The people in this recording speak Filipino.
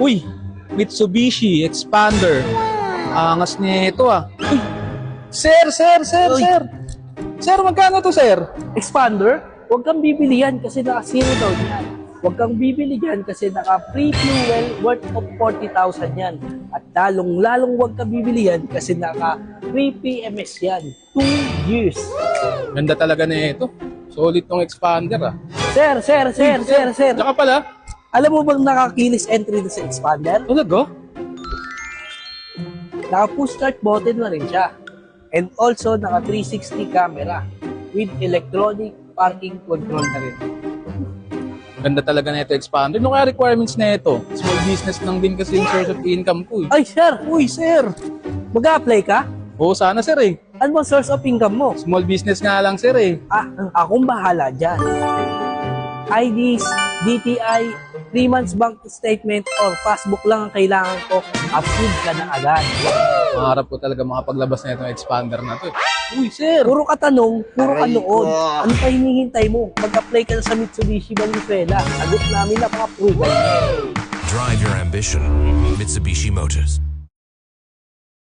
Uy, Mitsubishi Expander. Angas nito ah. Uy, sir. Uy. Sir, magkano to, sir? Expander, huwag kang bibili yan kasi naka-zero down yan. Huwag kang bibili yan kasi naka-free fuel worth of 40,000 yan. At lalong huwag kang bibili yan kasi naka-free PMS yan. 2 years. Ganda talaga nito. Solid tong Expander ah. Sir. Tsaka pala, Alam mo bang naka-keyless entry na sa Expander? talaga? Naka-push start button na rin siya. And also, naka-360 camera with electronic parking control na rin. Ganda talaga nito Expander. Ano kaya requirements nito? Small business lang din kasi yung source of income ko eh. Ay, sir! Uy, sir! Mag-a-apply ka? Oo, sana sir eh. Ano bang source of income mo? Small business nga lang sir eh. Akong bahala dyan. IDs, DTI, 3 months bank statement, or passbook lang ang kailangan ko, approve ka na agad. Pangarap ko talaga makapaglabas na itong Expander na to eh. Uy, sir! Puro ka tanong, puro ka noon. Ano pa hinihintay mo? Mag-apply ka na sa Mitsubishi Valenzuela. Sagot namin na pang-approve. Drive your ambition. Mitsubishi Motors.